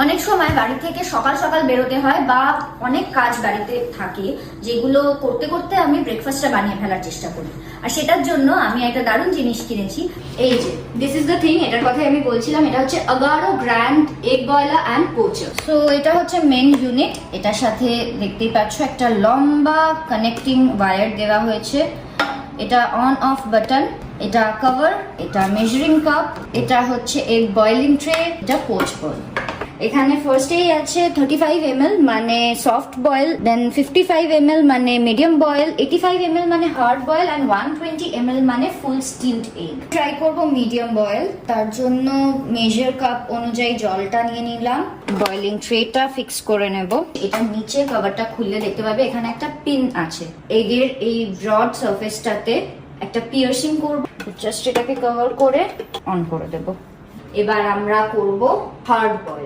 অনেক সময় বাড়ি থেকে সকাল সকাল বেরোতে হয় বা অনেক কাজ বাড়িতে থাকে, যেগুলো করতে করতে আমি ব্রেকফাস্টটা বানিয়ে ফেলার চেষ্টা করি। আর সেটার জন্য আমি একটা দারুণ জিনিস কিনেছি। এই যে দিস ইজ দ্য থিং, এটার কথাই আমি বলছিলাম। এটা হচ্ছে Agaro grand egg boiler and poacher. So এটা হচ্ছে মেন ইউনিট। এটার সাথে দেখতেই পাচ্ছ একটা লম্বা কানেক্টিং ওয়্যার দেওয়া হয়েছে। এটা অন অফ বাটন, এটা কভার, এটা মেজারিং কাপ, এটা হচ্ছে এগ বয়েলিং ট্রে, এটা পোচ বল। এখানে ফার্স্টেই আছে 35 ml মানে সফট বয়েল, দেন 55 ml মানে মিডিয়াম বয়েল, 85 ml মানে হার্ড বয়েল, অ্যান্ড 120 ml মানে ফুল স্টিলড এগ। ট্রাই করব মিডিয়াম বয়েল, তার জন্য মেজার কাপ অনুযায়ী জলটা নিয়ে নিলাম। বয়েলিং ট্রেটা ফিক্স করে নেব। এটা নিচে কভারটা খুললে দেখতে পাবে এখানে একটা পিন আছে। এগের এই ব্রড সারফেসটাতে একটা পিয়ার্সিং করব, জাস্ট এটাকে কভার করে অন করে দেব। এবার আমরা করব হার্ড বয়েল।